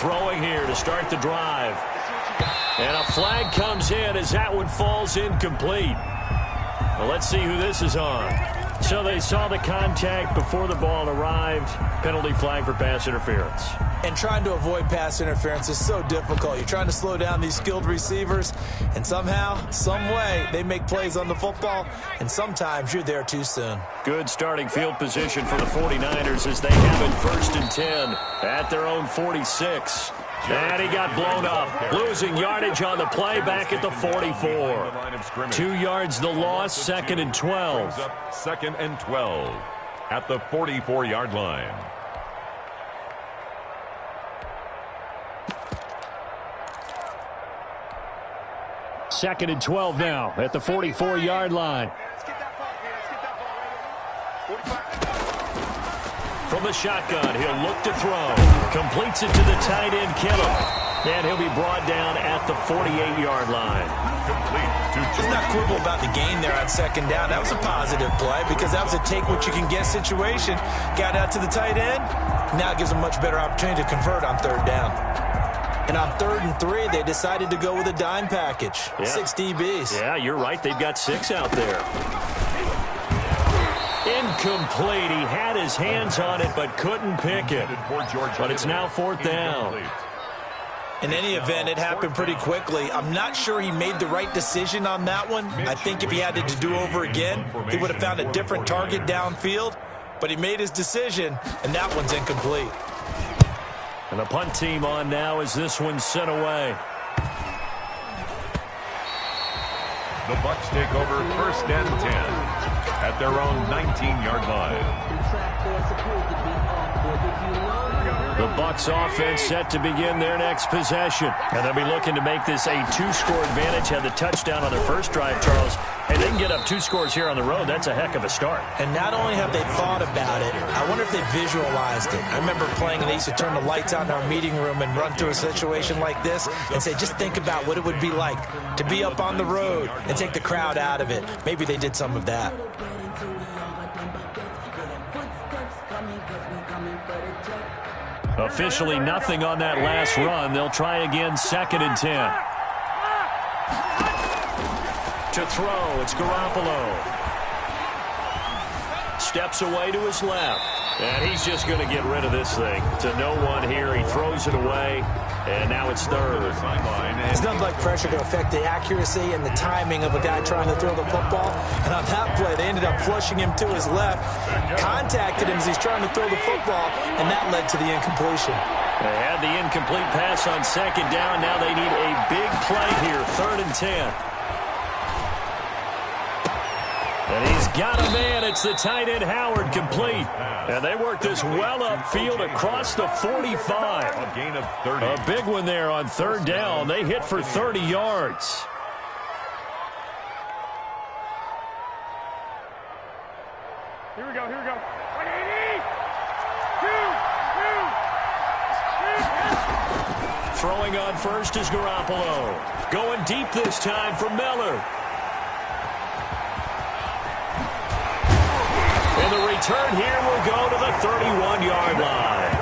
throwing here to start the drive. And a flag comes in as that one falls incomplete. Well, let's see who this is on. So they saw the contact before the ball arrived. Penalty flag for pass interference. And trying to avoid pass interference is so difficult. You're trying to slow down these skilled receivers, and somehow, some way, they make plays on the football, and sometimes you're there too soon. Good starting field position for the 49ers as they have it 1st and 10 at their own 46. And he got blown up, losing yardage on the play back at the 44. 2 yards the loss, 2nd and 12. 2nd and 12 at the 44-yard line. Second and 12 now at the 44-yard line. From the shotgun, he'll look to throw. Completes it to the tight end, Kittle. And he'll be brought down at the 48-yard line. Let's not quibble about the gain there on 2nd down. That was a positive play because that was a take-what-you-can-get situation. Got out to the tight end. Now it gives them a much better opportunity to convert on 3rd down. And on 3rd and 3, they decided to go with a dime package. Yeah. 6 DBs. Yeah, you're right. They've got 6 out there. Incomplete. He had his hands on it but couldn't pick it. But it's now 4th down. In any event, it happened pretty quickly. I'm not sure he made the right decision on that one. I think if he had to do over again, he would have found a different target downfield. But he made his decision, and that one's incomplete. And the punt team on now as this one's sent away. The Bucs take over 1st and 10 at their own 19-yard line. The Bucs offense set to begin their next possession. And they'll be looking to make this a 2-score advantage. Had the touchdown on their first drive, Charles. And they can get up 2 scores here on the road. That's a heck of a start. And not only have they thought about it, I wonder if they visualized it. I remember playing and they used to turn the lights on in our meeting room and run through a situation like this and say, just think about what it would be like to be up on the road and take the crowd out of it. Maybe they did some of that. Officially nothing on that last run. They'll try again 2nd and 10. To throw, it's Garoppolo. Steps away to his left. And he's just going to get rid of this thing. To no one here. He throws it away. And now it's 3rd. It's nothing like pressure to affect the accuracy and the timing of a guy trying to throw the football. And on that play, they ended up flushing him to his left. Contacted him as he's trying to throw the football. And that led to the incompletion. They had the incomplete pass on 2nd down. Now they need a big play here. 3rd and 10. And he's got a man. It's the tight end, Howard, complete. And they work this well upfield across the 45. A gain of 30. A big one there on 3rd down. They hit for 30 yards. Here we go, here we go. 180. 2. Throwing on first is Garoppolo. Going deep this time for Miller. And the return here will go to the 31-yard line.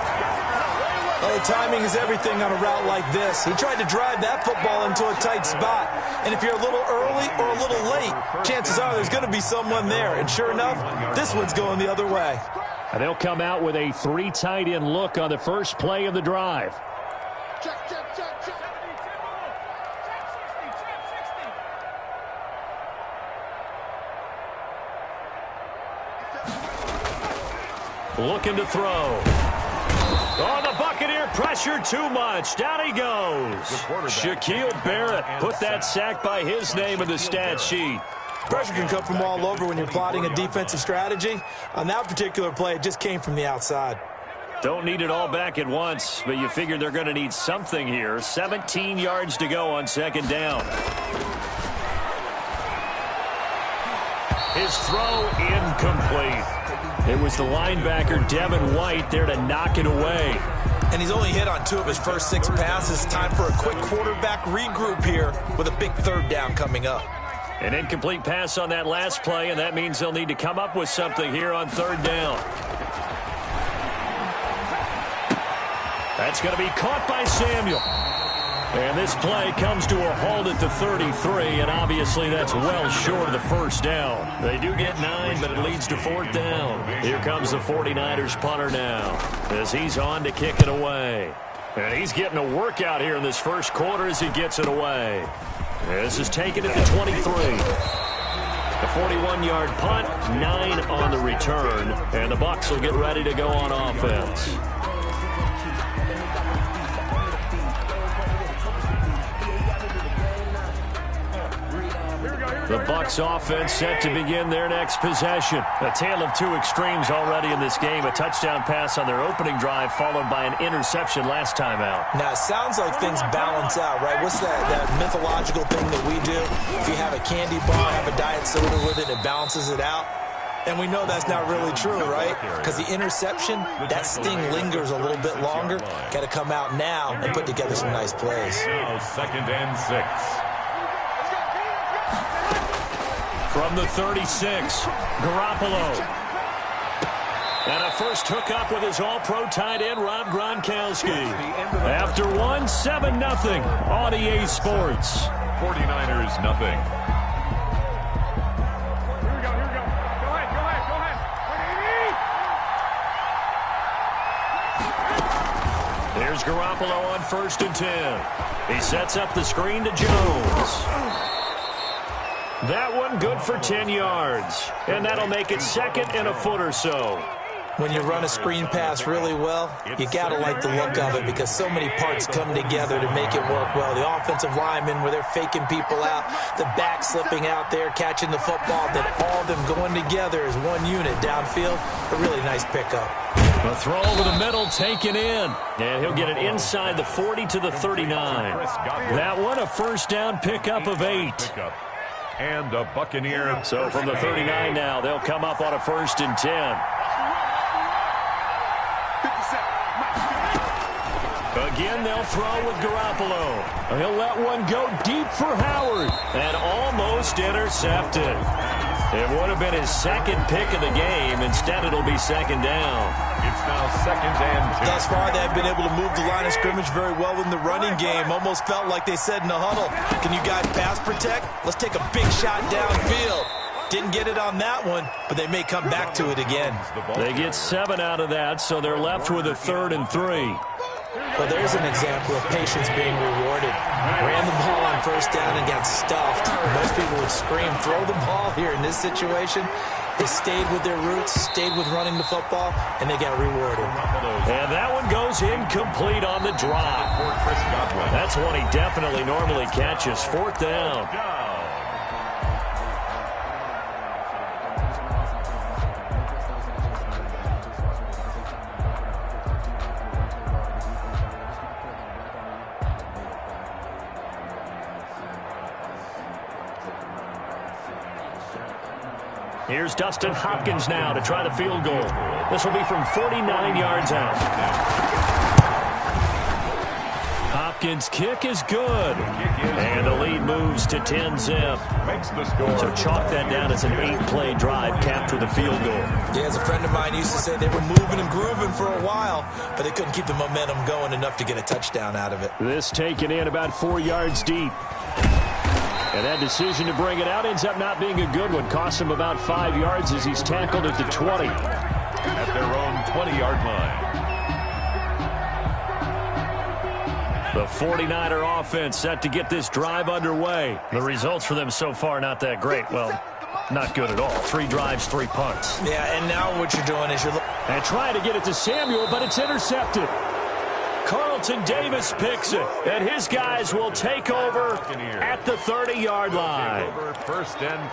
Oh, timing is everything on a route like this. He tried to drive that football into a tight spot. And if you're a little early or a little late, chances are there's going to be someone there. And sure enough, this one's going the other way. And they'll come out with a 3 tight end look on the first play of the drive. Check, check, check, check. Looking to throw. Oh, the Buccaneer pressure too much. Down he goes. Shaquille Barrett put that sack by his name in the stat sheet. Pressure can come from all over when you're plotting a defensive strategy. On that particular play, it just came from the outside. Don't need it all back at once, but you figure they're going to need something here. 17 yards to go on 2nd down. His throw incomplete. It was the linebacker, Devin White, there to knock it away. And he's only hit on 2 of his first 6 passes. Time for a quick quarterback regroup here with a big 3rd down coming up. An incomplete pass on that last play, and that means they'll need to come up with something here on 3rd down. That's going to be caught by Samuel. And this play comes to a halt at the 33, and obviously that's well short of the first down. They do get 9, but it leads to 4th down. Here comes the 49ers punter now as he's on to kick it away. And he's getting a workout here in this first quarter as he gets it away. This is taken at the 23. A 41-yard punt, 9 on the return, and the Bucs will get ready to go on offense. The Bucs offense set to begin their next possession. A tale of two extremes already in this game. A touchdown pass on their opening drive followed by an interception last time out. Now, it sounds like things balance out, right? What's that mythological thing that we do? If you have a candy bar, have a diet soda with it, it balances it out. And we know that's not really true, right? Because the interception, that sting lingers a little bit longer. Got to come out now and put together some nice plays. Now 2nd and 6. From the 36, Garoppolo. And a first hookup with his all-pro tight end, Rob Gronkowski. After one, 7-0 on EA Sports. 49ers, nothing. Here we go. Go ahead. There's Garoppolo on 1st and 10. He sets up the screen to Jones. That one good for 10 yards. And that'll make it 2nd and a foot or so. When you run a screen pass really well, you got to like the look of it because so many parts come together to make it work well. The offensive linemen where they're faking people out, the back slipping out there, catching the football, then all of them going together as one unit downfield. A really nice pickup. A throw over the middle, taken in. And he'll get it inside the 40 to the 39. That one a first down pickup of 8. And a Buccaneer. So from the 39 now, they'll come up on a 1st and 10. Again, they'll throw with Garoppolo. He'll let one go deep for Howard. And almost intercepted. It would have been his 2nd pick of the game. Instead, it'll be 2nd down. It's now 2nd and 2. Thus far, they've been able to move the line of scrimmage very well in the running game. Almost felt like they said in the huddle, can you guys pass protect? Let's take a big shot downfield. Didn't get it on that one, but they may come back to it again. They get 7 out of that, so they're left with a 3rd and 3. Well, there's an example of patience being rewarded. Ran the ball on 1st down and got stuffed. Most people would scream, throw the ball here in this situation. They stayed with their roots, stayed with running the football, and they got rewarded. And that one goes incomplete on the drop. That's one he definitely normally catches. 4th down. Here's Dustin Hopkins now to try the field goal. This will be from 49 yards out. Hopkins' kick is good. And the lead moves to 10-zip. So chalk that down as an 8-play drive capped with a field goal. Yeah, as a friend of mine used to say, they were moving and grooving for a while, but they couldn't keep the momentum going enough to get a touchdown out of it. This taken in about 4 yards deep. And that decision to bring it out ends up not being a good one. Costs him about 5 yards as he's tackled at the 20. At their own 20-yard line. The 49er offense set to get this drive underway. The results for them so far not that great. Well, not good at all. 3 drives, 3 punts. Yeah, and now what you're doing is And trying to get it to Samuel, but it's intercepted. Carlton Davis picks it, and his guys will take over at the 30-yard line.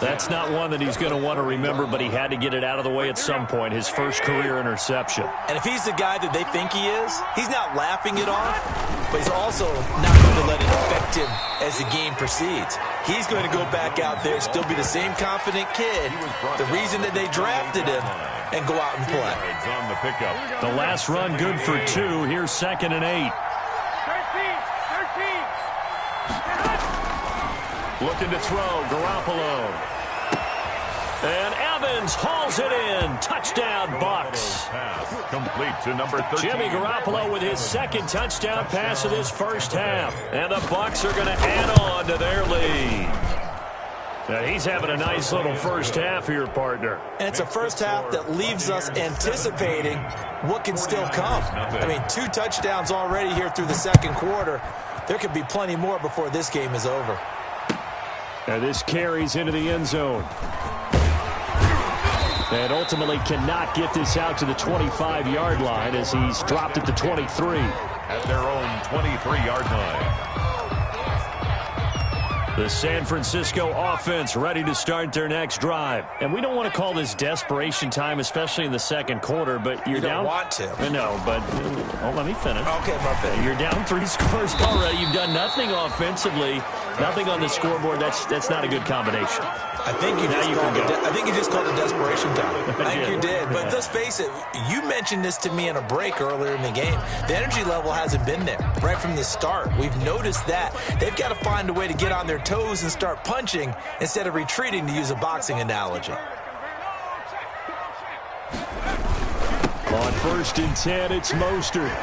That's not one that he's going to want to remember, but he had to get it out of the way at some point, his first career interception. And if he's the guy that they think he is, he's not laughing it off, but he's also not going to let it affect him as the game proceeds. He's going to go back out there, still be the same confident kid, the reason that they drafted him, and go out and play. The last run good for 2. Here's 2nd and 8. 13. Looking to throw, Garoppolo. And Evans hauls it in. Touchdown, Bucs. Pass complete to number 13. Jimmy Garoppolo with his second touchdown pass of this first half. And the Bucs are going to add on to their lead. Now he's having a nice little first half here, partner. And it's a first half that leaves us anticipating what can still come. I mean, 2 touchdowns already here through the second quarter. There could be plenty more before this game is over. And this carries into the end zone. And ultimately cannot get this out to the 25-yard line as he's dropped it to 23. At their own 23-yard line. The San Francisco offense ready to start their next drive. And we don't want to call this desperation time, especially in the second quarter, but you're down. You don't want to. No, but let me finish. Okay, Murphy. You're down 3 scores already. You've done nothing offensively, nothing on the scoreboard. That's not a good combination. I think you just called it desperation time. I think you did. But let's face it, you mentioned this to me in a break earlier in the game. The energy level hasn't been there right from the start. We've noticed that. They've got to find a way to get on their toes and start punching instead of retreating, to use a boxing analogy. On 1st and 10, it's Mostert.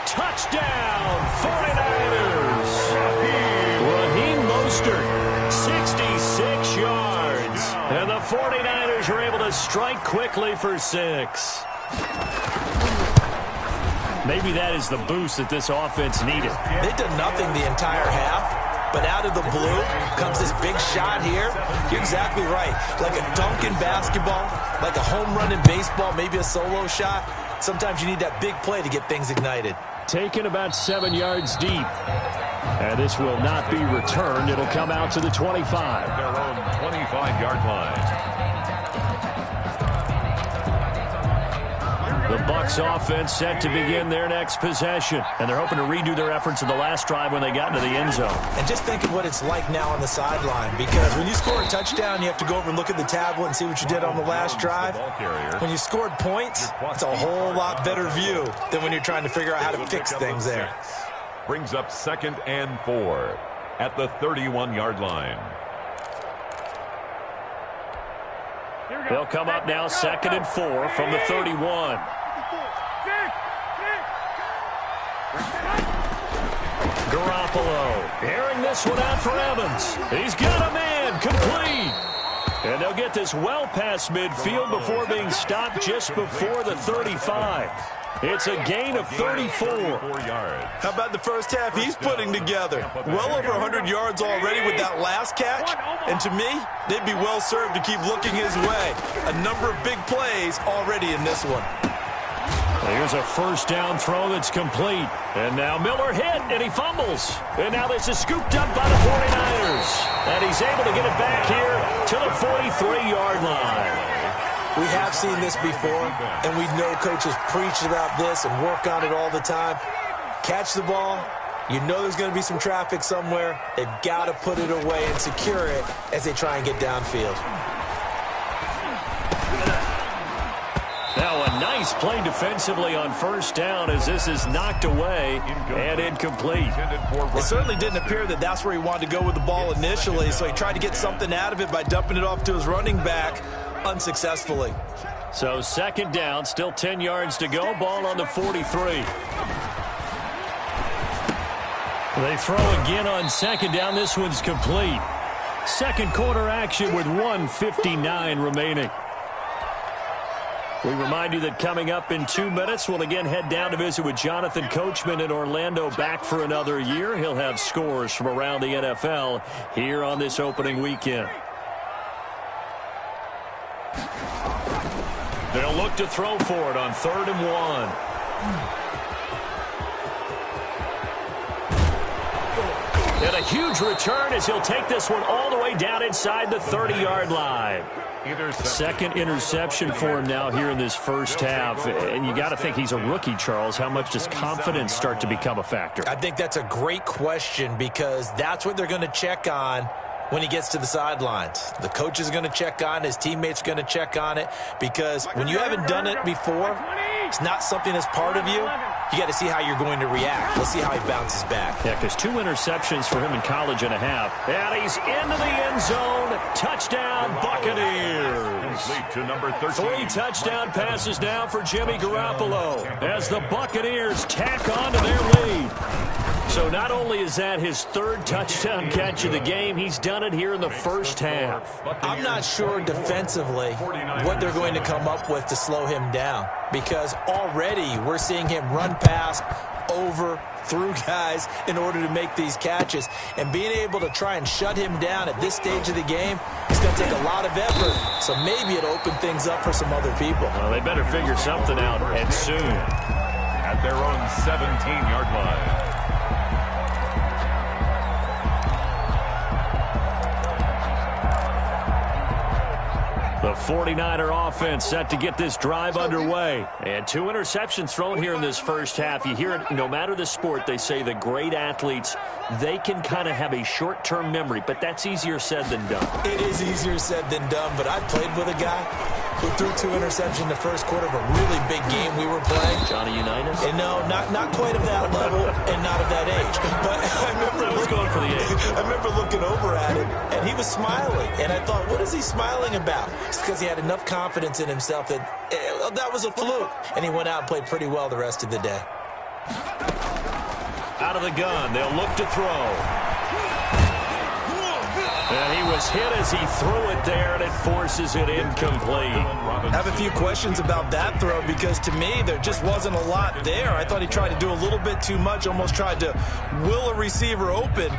Touchdown, 49ers! Raheem Mostert, 66 yards. And the 49ers are able to strike quickly for 6. Maybe that is the boost that this offense needed. They did nothing the entire half, but out of the blue comes this big shot here. You're exactly right. Like a dunk in basketball, like a home run in baseball, maybe a solo shot. Sometimes you need that big play to get things ignited. Taken about 7 yards deep. And this will not be returned. It'll come out to the 25. Their own 25-yard line. The Bucs offense set to begin their next possession. And they're hoping to redo their efforts in the last drive when they got into the end zone. And just think of what it's like now on the sideline. Because when you score a touchdown, you have to go over and look at the tablet and see what you did on the last drive. When you scored points, it's a whole lot better view than when you're trying to figure out how to fix things there. Brings up 2nd and 4 at the 31-yard line. They'll come up now 2nd and 4 from the 31. Garoppolo airing this one out for Evans. He's got a man, complete. And they'll get this well past midfield before being stopped just before the 35. It's a gain of 34. How about the first half he's putting together? Well over 100 yards already with that last catch. And to me, they'd be well served to keep looking his way. A number of big plays already in this one. Here's a first down throw that's complete. And now Miller hit, and he fumbles. And now this is scooped up by the 49ers. And he's able to get it back here to the 43-yard line. We have seen this before, and we know coaches preach about this and work on it all the time. Catch the ball. You know there's going to be some traffic somewhere. They've got to put it away and secure it as they try and get downfield. Now a nice play defensively on first down as this is knocked away and incomplete. It certainly didn't appear that that's where he wanted to go with the ball initially, so he tried to get something out of it by dumping it off to his running back unsuccessfully. So 2nd down, still 10 yards to go. Ball on the 43. They throw again on 2nd down. This one's complete. Second quarter action with 1:59 remaining. We remind you that coming up in 2 minutes, we'll again head down to visit with Jonathan Coachman in Orlando, back for another year. He'll have scores from around the NFL here on this opening weekend. They'll look to throw for it on 3rd and 1. And a huge return as he'll take this one all the way down inside the 30-yard line. Second interception for him now here in this first half. And you got to think he's a rookie, Charles. How much does confidence start to become a factor? I think that's a great question because that's what they're going to check on when he gets to the sidelines. The coach is going to check on it. His teammates are going to check on it because when you haven't done it before, it's not something that's part of you. you got to see how you're going to react. Let's see how he bounces back. Yeah, because 2 interceptions for him in college and a half. And he's into the end zone. Touchdown, Buccaneers. To number 13. 3 touchdown passes now for Jimmy Garoppolo as the Buccaneers tack on to their lead. So not only is that his 3rd touchdown catch of the game, he's done it here in the first half. I'm not sure defensively what they're going to come up with to slow him down, because already we're seeing him run past, over, through guys in order to make these catches. And being able to try and shut him down at this stage of the game, it's going to take a lot of effort. So maybe it'll open things up for some other people. Well, they better figure something out, and soon. At their own 17-yard line. The 49er offense set to get this drive underway. And 2 interceptions thrown here in this first half. You hear it, no matter the sport, they say the great athletes, they can kind of have a short-term memory, but that's easier said than done. It is easier said than done, but I played with a guy who threw 2 interceptions in the first quarter of a really big game we were playing. Johnny Unitas? And no, not quite of that level and not of that age. But I was going for the age. I remember looking over at him, and he was smiling. And I thought, what is he smiling about? It's because he had enough confidence in himself that that was a fluke. And he went out and played pretty well the rest of the day. Out of the gun, they'll look to throw. And he was hit as he threw it there, and it forces it incomplete. I have a few questions about that throw, because to me there just wasn't a lot there. I thought he tried to do a little bit too much, almost tried to will a receiver open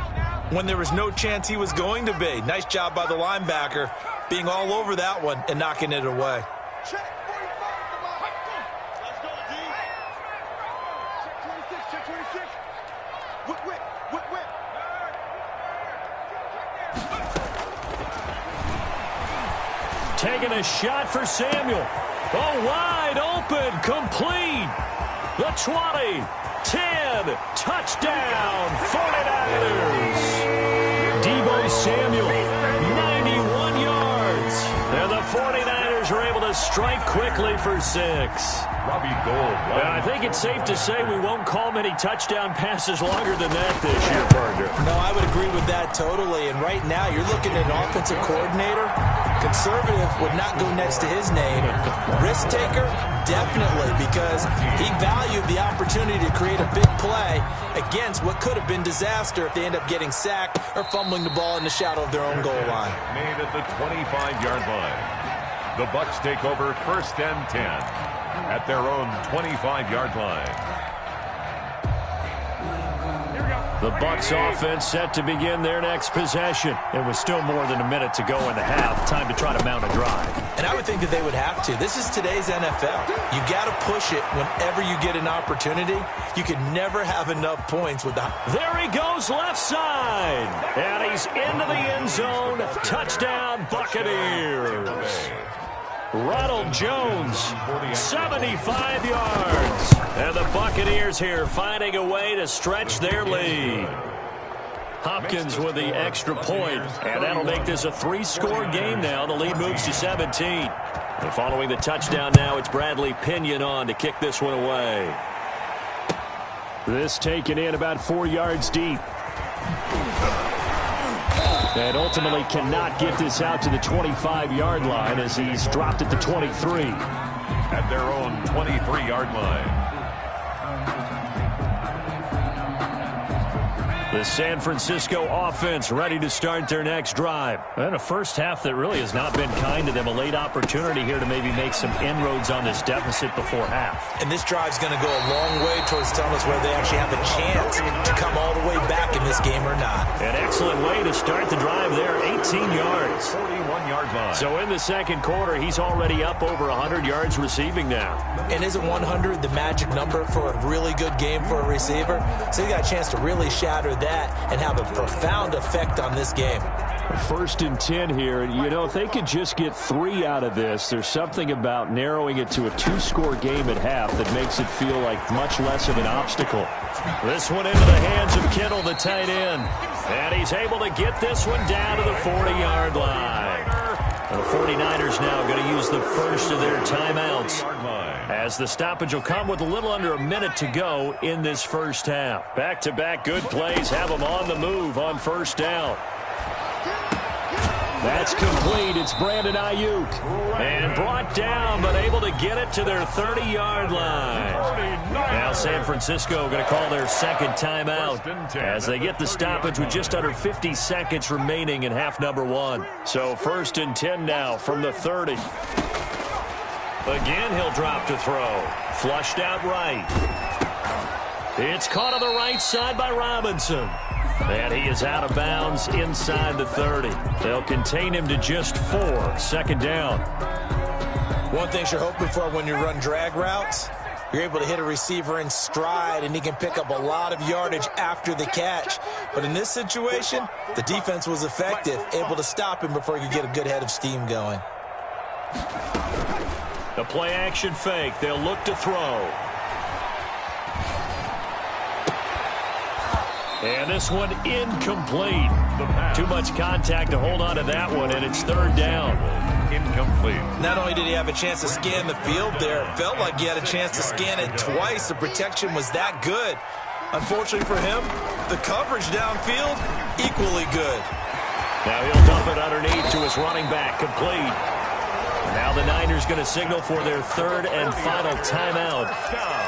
when there was no chance he was going to be. Nice job by the linebacker being all over that one and knocking it away. Taking a shot for Samuel. Oh, wide open, complete. The 20, 10, touchdown, 49ers. Deebo Samuel, 91 yards. And the 49ers are able to strike quickly for 6. Robbie Gould. And I think it's safe to say we won't call many touchdown passes longer than that this year, partner. No, I would agree with that totally. And right now, you're looking at an offensive coordinator. Conservative would not go next to his name. Risk taker, definitely, because he valued the opportunity to create a big play against what could have been disaster if they end up getting sacked or fumbling the ball in the shadow of their own goal line. Made at the 25-yard line. The Bucs take over 1st and 10 at their own 25-yard line. The Bucs offense set to begin their next possession. It was still more than a minute to go in the half. Time to try to mount a drive. And I would think that they would have to. This is today's NFL. You got to push it whenever you get an opportunity. You can never have enough points with that. There he goes left side. And he's into the end zone. Touchdown, Buccaneers. Ronald Jones, 75 yards. And the Buccaneers here finding a way to stretch their lead. Hopkins with the extra point, and that'll make this a 3-score game now. The lead moves to 17. And following the touchdown now, it's Bradley Pinion on to kick this one away. This taken in about 4 yards deep. And ultimately cannot get this out to the 25-yard line as he's dropped at the 23. At their own 23-yard line. The San Francisco offense ready to start their next drive. And a first half that really has not been kind to them. A late opportunity here to maybe make some inroads on this deficit before half. And this drive's going to go a long way towards telling us whether they actually have a chance to come all the way back in this game or not. An excellent way to start the drive there, 18 yards. 41-yard line. So in the second quarter, he's already up over 100 yards receiving now. And isn't 100 the magic number for a really good game for a receiver? So you got a chance to really shatter that and have a profound effect on this game. 1st and 10 here, and you know, if they could just get 3 out of this, there's something about narrowing it to a 2-score game at half that makes it feel like much less of an obstacle. This one into the hands of Kittle, the tight end, and he's able to get this one down to the 40-yard line. The 49ers now going to use the first of their timeouts. as the stoppage will come with a little under a minute to go in this first half. Back-to-back good plays have them on the move on first down. That's complete. It's Brandon Ayuk. And brought down, but able to get it to their 30-yard line. Now San Francisco going to call their second timeout as they get the stoppage with just under 50 seconds remaining in half number 1. So 1st and 10 now from the 30. Again, he'll drop to throw. Flushed out right. It's caught on the right side by Robinson. And he is out of bounds inside the 30. They'll contain him to just 4. 2nd down. One thing you're hoping for when you run drag routes, you're able to hit a receiver in stride, and he can pick up a lot of yardage after the catch. But in this situation, the defense was effective, able to stop him before he could get a good head of steam going. The play-action fake. They'll look to throw. And this one incomplete. Too much contact to hold on to that one, and it's 3rd down. Incomplete. Not only did he have a chance to scan the field there, it felt like he had a chance to scan it twice. The protection was that good. Unfortunately for him, the coverage downfield, equally good. Now he'll dump it underneath to his running back, complete. Now the Niners going to signal for their 3rd and final timeout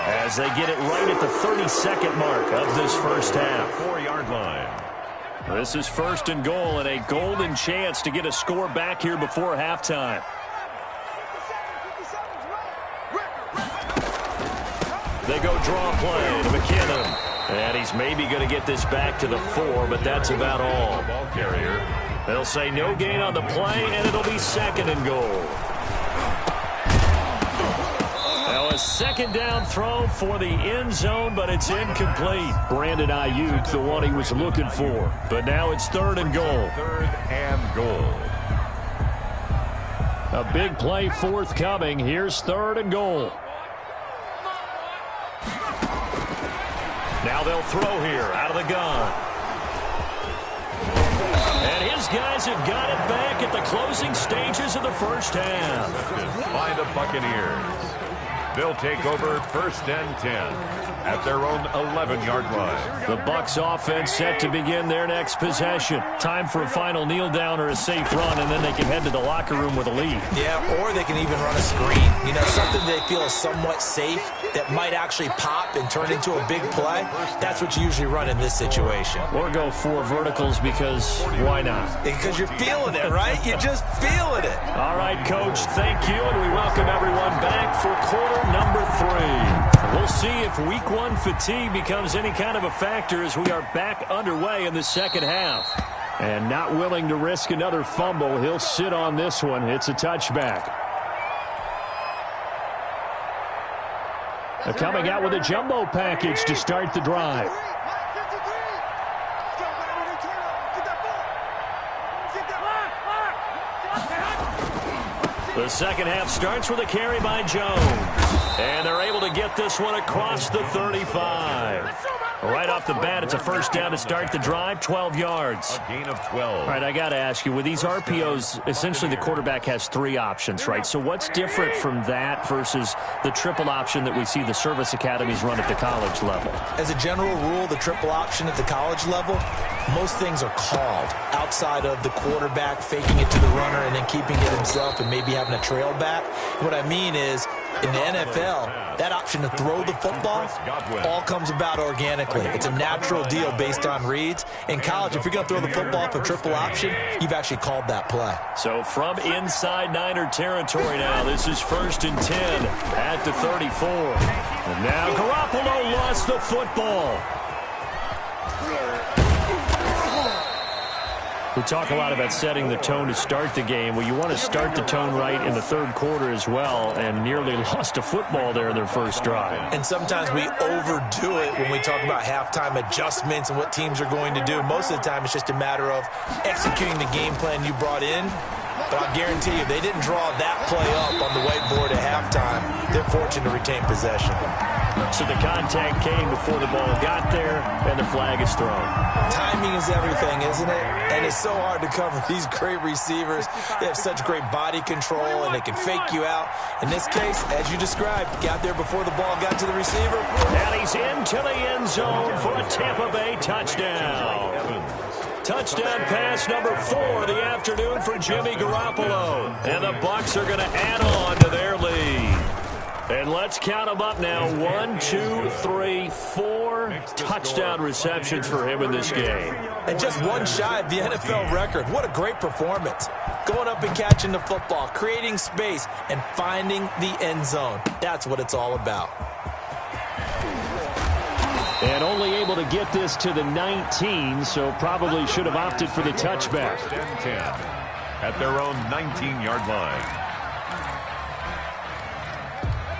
as they get it right at the 32nd mark of this first half. 4-yard line. This is 1st and goal and a golden chance to get a score back here before halftime. They go draw play to McKinnon. And he's maybe going to get this back to the 4, but that's about all. Ball carrier. They'll say no gain on the play, and it'll be 2nd and goal. Now a 2nd down throw for the end zone, but it's incomplete. Brandon Ayuk, the one he was looking for. But now it's 3rd and goal. 3rd and goal. A big play forthcoming. Here's 3rd and goal. Now they'll throw here out of the gun. And his guys have got it back at the closing stages of the first half. By the Buccaneers. They'll take over 1st and 10 at their own 11-yard line. The Bucs offense set to begin their next possession. Time for a final kneel down or a safe run, and then they can head to the locker room with a lead. Yeah, or they can even run a screen. You know, something they feel is somewhat safe that might actually pop and turn into a big play. That's what you usually run in this situation. Or go 4 verticals because why not? Because you're feeling it, right? You're just feeling it. All right, Coach, thank you, and we welcome everyone back for quarter number 3. We'll see if week 1 fatigue becomes any kind of a factor as we are back underway in the second half. And not willing to risk another fumble, he'll sit on this one. It's a touchback. They're coming out with a jumbo package to start the drive. The second half starts with a carry by Jones. And they're able to get this one across the 35. Right off the bat, it's a first down to start the drive, 12 yards. A gain of 12. All right, I got to ask you, with these RPOs, essentially the quarterback has 3 options, right? So what's different from that versus the triple option that we see the service academies run at the college level? As a general rule, the triple option at the college level, most things are called outside of the quarterback faking it to the runner and then keeping it himself and maybe having a trail back. What I mean is, in the NFL, that option to throw the football all comes about organically. It's a natural deal based on reads. In college, if you're going to throw the football for triple option, you've actually called that play. So from inside Niner territory now, this is 1st and 10 at the 34. And now Garoppolo lost the football. We talk a lot about setting the tone to start the game. Well, you want to start the tone right in the 3rd quarter as well, and nearly lost a football there in their first drive. And sometimes we overdo it when we talk about halftime adjustments and what teams are going to do. Most of the time, it's just a matter of executing the game plan you brought in. But I'll guarantee you, if they didn't draw that play up on the whiteboard at halftime, they're fortunate to retain possession. So the contact came before the ball got there, and the flag is thrown. Timing is everything, isn't it? And it's so hard to cover these great receivers. They have such great body control, and they can fake you out. In this case, as you described, got there before the ball got to the receiver. And he's into the end zone for a Tampa Bay touchdown. Touchdown pass number 4 of the afternoon for Jimmy Garoppolo. And the Bucs are going to add on to their lead. And let's count them up now. 1, 2, 3, 4 touchdown receptions for him in this game. And just one shy of the NFL record. What a great performance. Going up and catching the football, creating space, and finding the end zone. That's what it's all about. And only able to get this to the 19, so probably should have opted for the touchback. First and 10 at their own 19-yard line.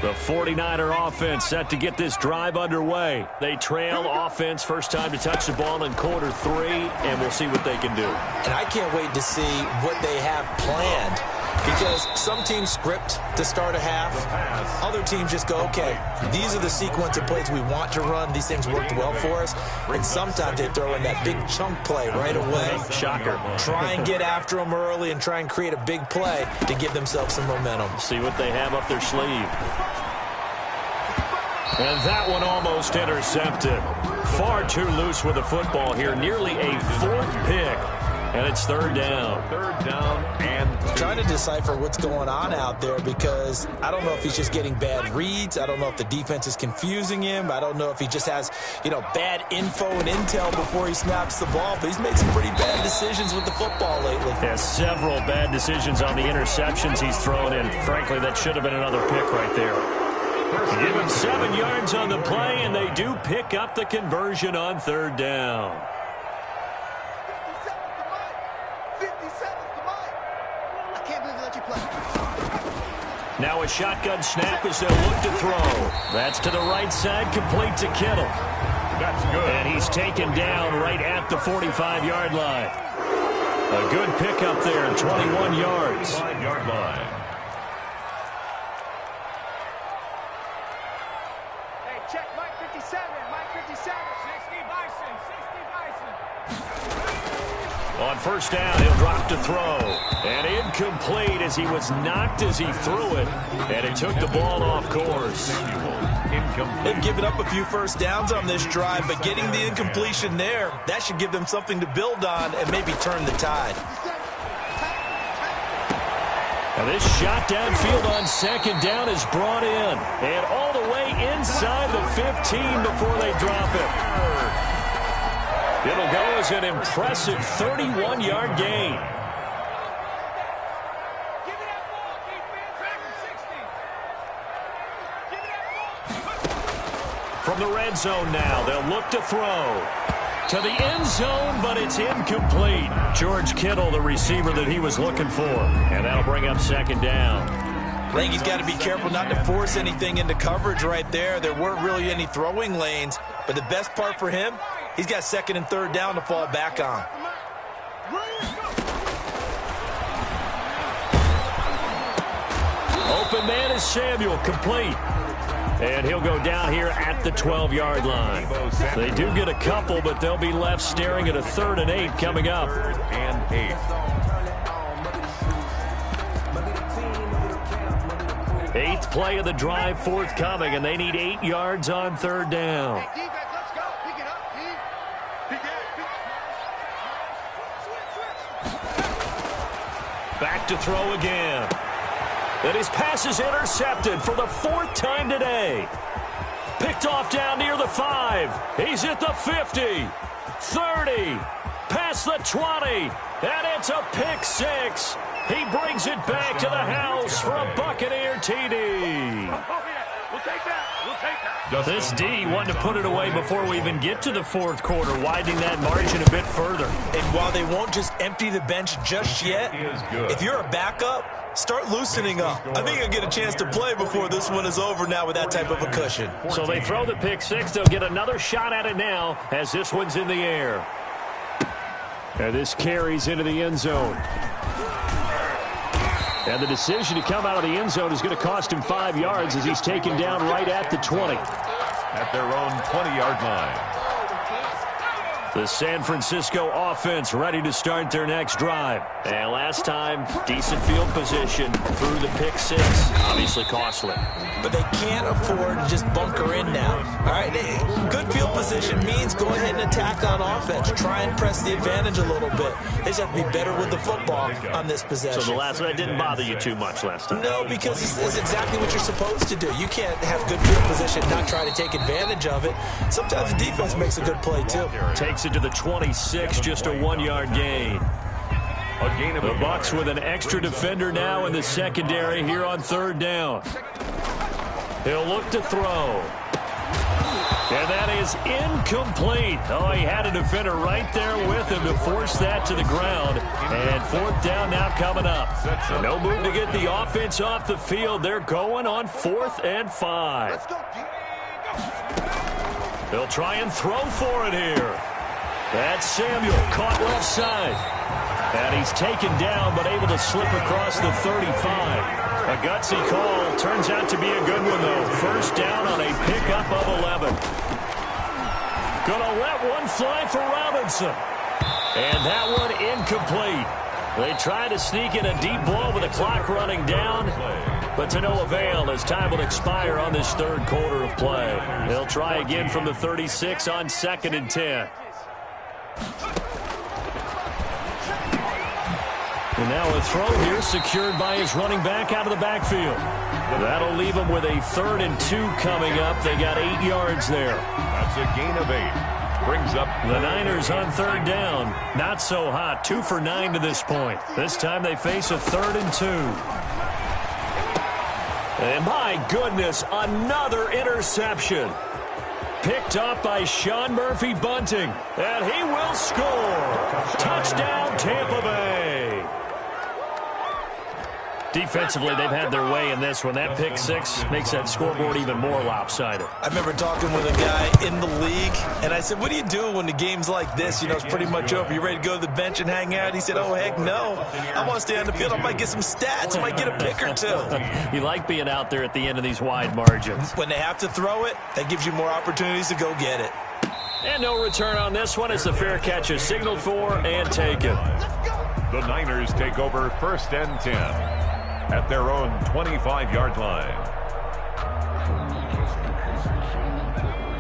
The 49er offense set to get this drive underway. They trail offense first time to touch the ball in quarter 3, and we'll see what they can do. And I can't wait to see what they have planned, because some teams script to start a half. Other teams just go, okay, these are the sequence of plays we want to run. These things worked well for us. And sometimes they throw in that big chunk play right away. Shocker. Try and get after them early and try and create a big play to give themselves some momentum. See what they have up their sleeve. And that one almost intercepted. Far too loose with the football here. Nearly a 4th pick. And it's 3rd down. 3rd down and 2. Trying to decipher what's going on out there, because I don't know if he's just getting bad reads. I don't know if the defense is confusing him. I don't know if he just has, bad info and intel before he snaps the ball. But he's made some pretty bad decisions with the football lately. Yeah, several bad decisions on the interceptions he's thrown in. Frankly, that should have been another pick right there. Give him 7 yards on the play, and they do pick up the conversion on 3rd down. Now a shotgun snap as they'll look to throw. That's to the right side, complete to Kittle. That's good. And he's taken down right at the 45-yard line. A good pickup there, 21 yards. 5-yard line. Hey, check Mike 57. Mike 57. 60 Bison. 60 Bison. On 1st down, he'll drop to throw. And incomplete as he was knocked as he threw it. And it took the ball off course. They've given up a few 1st downs on this drive, but getting the incompletion there, that should give them something to build on and maybe turn the tide. Now this shot downfield on 2nd down is brought in. And all the way inside the 15 before they drop it. It'll go as an impressive 31-yard gain. From the red zone now, they'll look to throw. To the end zone, but it's incomplete. George Kittle, the receiver that he was looking for. And that'll bring up 2nd down. I think he's got to be careful not to force anything into coverage right there. There weren't really any throwing lanes. But the best part for him, he's got 2nd and 3rd down to fall back on. Open man is Samuel, complete. And he'll go down here at the 12-yard line. They do get a couple, but they'll be left staring at a 3rd and 8 coming up. 3rd and 8. 8th play of the drive forthcoming, and they need 8 yards on 3rd down. Hey, defense, let's go. Pick it up, team. Pick it. Back to throw again. And his pass is intercepted for the 4th time today. Picked off down near the 5. He's at the 50, 30, past the 20, and it's a pick 6. He brings it back to the house for a Buccaneer TD. Oh, yeah. We'll take that. We'll take that. This D wanted to put it away before we even get to the 4th quarter, widening that margin a bit further. And while they won't just empty the bench just yet, if you're a backup, start loosening up. I think you'll get a chance to play before this one is over now with that type of a cushion. So they throw the pick 6. They'll get another shot at it now as this one's in the air. And this carries into the end zone. And the decision to come out of the end zone is going to cost him 5 yards as he's taken down right at the 20. At their own 20-yard line. The San Francisco offense ready to start their next drive. And last time, decent field position through the pick six. Obviously costly. But they can't afford to just bunker in now. All right, good field position means go ahead and attack on offense. Try and press the advantage a little bit. They just have to be better with the football on this possession. So the last one didn't bother you too much last time? No, because this is exactly what you're supposed to do. You can't have good field position and not try to take advantage of it. Sometimes the defense makes a good play, too. Takes it to the 26, just a 1-yard gain. The Bucs with an extra defender now in the secondary here on third down. He'll look to throw. And that is incomplete. Oh, he had a defender right there with him to force that to the ground. And fourth down now coming up. No move to get the offense off the field. They're going on 4th and 5. They'll try and throw for it here. That's Samuel, caught left side. And he's taken down, but able to slip across the 35. A gutsy call. Turns out to be a good one, though. First down on a pickup of 11. Gonna let one fly for Robinson. And that one incomplete. They try to sneak in a deep ball with the clock running down, but to no avail as time will expire on this third quarter of play. They'll try again from the 36 on 2nd and 10. And now a throw here secured by his running back out of the backfield. That'll leave him with a 3rd and 2 coming up. They got 8 yards there. That's a gain of 8. Brings up the Niners on third down. Not so hot. 2 for 9 to this point. This time they face a 3rd and 2. And my goodness, another interception. Picked up by Sean Murphy Bunting. And he will score. Touchdown, Tampa Bay. Defensively, they've had their way in this one. That pick six makes that scoreboard even more lopsided. I remember talking with a guy in the league, and I said, what do you do when the game's like this? You know, it's pretty much over. You ready to go to the bench and hang out? He said, oh, heck no. I want to stay on the field. I might get some stats. I might get a pick or two. You like being out there at the end of these wide margins. When they have to throw it, that gives you more opportunities to go get it. And no return on this one as the fair catch is signaled for and taken. The Niners take over 1st and 10. At their own 25-yard line.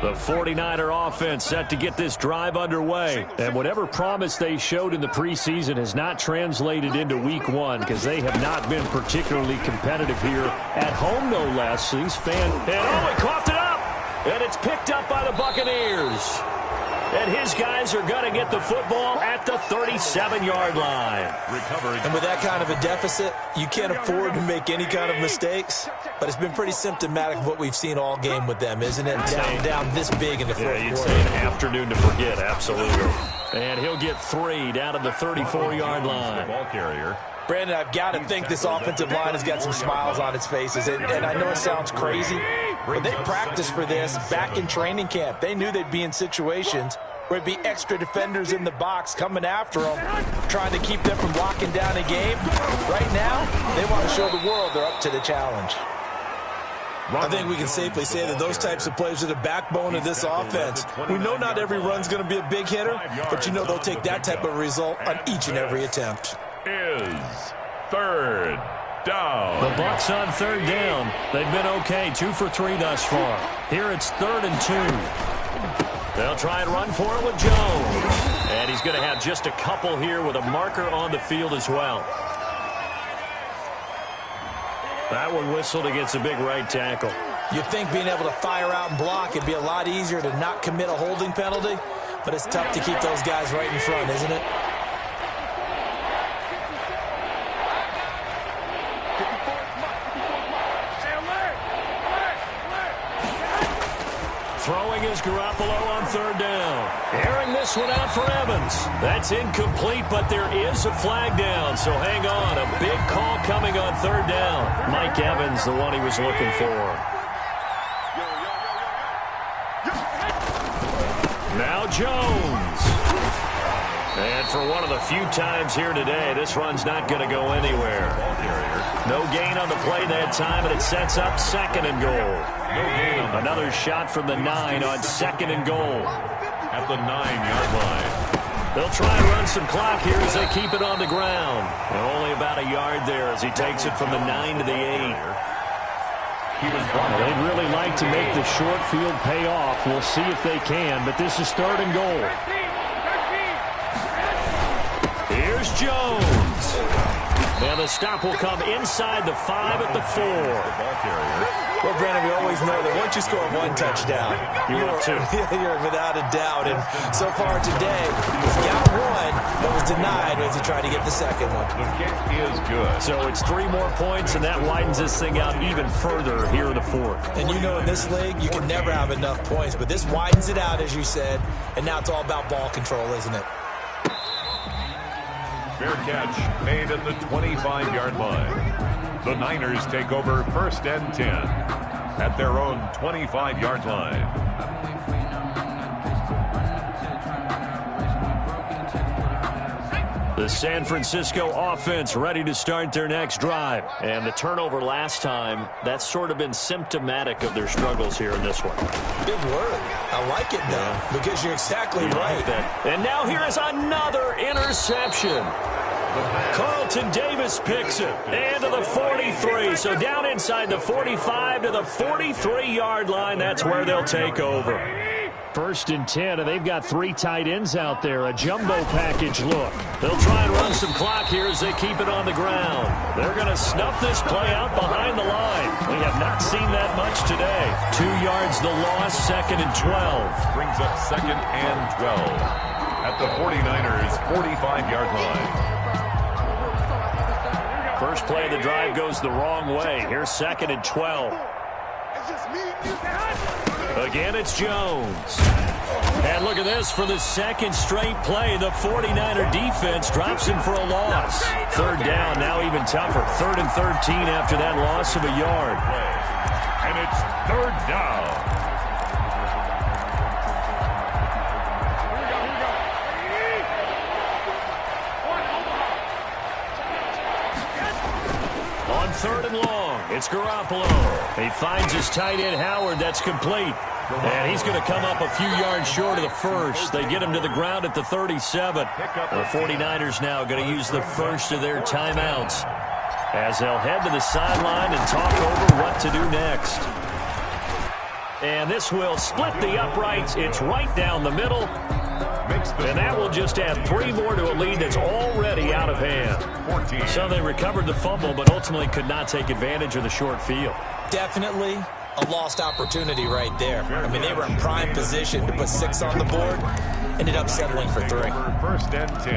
The 49er offense set to get this drive underway. And whatever promise they showed in the preseason has not translated into week 1 because they have not been particularly competitive here at home, no less. These fans, and oh, he coughed it up! And it's picked up by the Buccaneers. And his guys are going to get the football at the 37-yard line. And with that kind of a deficit, you can't afford to make any kind of mistakes. But it's been pretty symptomatic of what we've seen all game with them, isn't it? Down this big in the fourth quarter. You'd say an afternoon to forget, absolutely. And he'll get 3 down at the 34-yard line. Ball carrier. Brandon, I've got to think this offensive line has got some smiles on its faces. And I know it sounds crazy, but they practiced for this back in training camp. They knew they'd be in situations where it'd be extra defenders in the box coming after them, trying to keep them from locking down a game. Right now, they want to show the world they're up to the challenge. I think we can safely say that those types of plays are the backbone of this offense. We know not every run's going to be a big hitter, but you know they'll take that type of result on each and every attempt. Is 3rd down. The Bucs on 3rd down. They've been okay, 2 for 3 thus far. Here it's 3rd and 2. They'll try and run for it with Jones. And he's going to have just a couple here with a marker on the field as well. That one whistled against a big right tackle. You'd think being able to fire out and block it'd be a lot easier to not commit a holding penalty, but it's tough to keep those guys right in front, isn't it? Throwing is Garoppolo on 3rd down. Airing this one out for Evans. That's incomplete, but there is a flag down, so hang on. A big call coming on 3rd down. Mike Evans, the one he was looking for. Now Jones. And for one of the few times here today, this run's not going to go anywhere. No gain on the play that time, and it sets up 2nd and goal. Another shot from the 9 on 2nd and goal. At the 9-yard line. They'll try and run some clock here as they keep it on the ground. And only about a yard there as he takes it from the 9 to the 8. They'd really like to make the short field pay off. We'll see if they can, but this is 3rd and goal. Here's Jones. And the stop will come inside the 5 at the 4. Well, Brandon, we always know that once you score 1 touchdown, you're without a doubt. And so far today, he's got 1 that was denied as he tried to get the 2nd one. The kick is good. So it's 3 more points, and that widens this thing out even further here in the 4th. And you know in this league, you can never have enough points. But this widens it out, as you said. And now it's all about ball control, isn't it? Fair catch made at the 25-yard line. The Niners take over 1st and 10 at their own 25-yard line. The San Francisco offense ready to start their next drive. And the turnover last time, that's sort of been symptomatic of their struggles here in this one. Big word. I like it, though, because you're exactly right. Like that. And now here is another interception. Carlton Davis picks it. And to the 43. So down inside the 45 to the 43-yard line. That's where they'll take over. 1st and 10, and they've got 3 tight ends out there. A jumbo package look. They'll try and run some clock here as they keep it on the ground. They're going to snuff this play out behind the line. We have not seen that much today. 2 yards the loss, 2nd and 12. Brings up 2nd and 12 at the 49ers' 45-yard line. First play of the drive goes the wrong way. Here's 2nd and 12. Again, it's Jones. And look at this for the 2nd straight play. The 49er defense drops him for a loss. 3rd down, now even tougher. 3rd and 13 after that loss of a yard. And it's 3rd down. On 3rd and long, it's Garoppolo. He finds his tight end, Howard. That's complete. And he's going to come up a few yards short of the first. They get him to the ground at the 37. The 49ers now going to use the first of their timeouts as they'll head to the sideline and talk over what to do next. And this will split the uprights. It's right down the middle. And that will just add 3 more to a lead that's already out of hand. So they recovered the fumble, but ultimately could not take advantage of the short field. Definitely a lost opportunity right there. I mean, they were in prime position to put 6 on the board. Ended up settling for 3. 1st and 10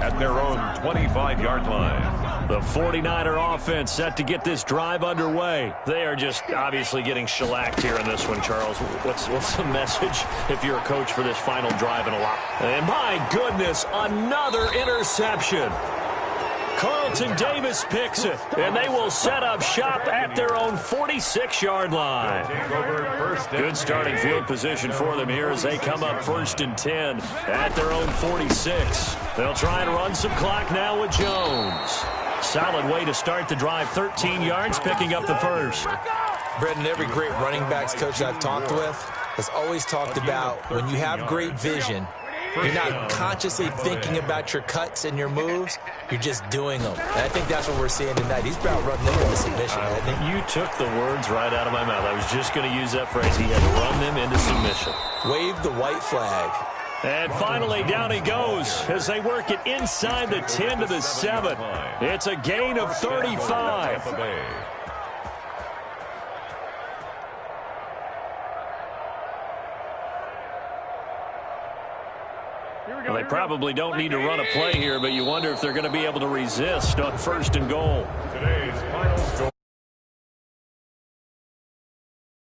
at their own 25-yard line. The 49er offense set to get this drive underway. They are just obviously getting shellacked here in this one, Charles. What's the message if you're a coach for this final drive in a lot? And my goodness, another interception. Carlton Davis picks it, and they will set up shop at their own 46-yard line. Good starting field position for them here as they come up 1st and 10 at their own 46. They'll try and run some clock now with Jones. Solid way to start the drive, 13 yards, picking up the first. Brendan, every great running backs coach I've talked with has always talked about when you have great vision, you're not consciously thinking about your cuts and your moves. You're just doing them. And I think that's what we're seeing tonight. He's about running them into submission, I think. You took the words right out of my mouth. I was just going to use that phrase. He had run them into submission. Wave the white flag. And finally, down he goes as they work it inside the 10 to the 7. It's a gain of 35. Well, they probably don't need to run a play here, but you wonder if they're going to be able to resist on 1st and goal. Today's final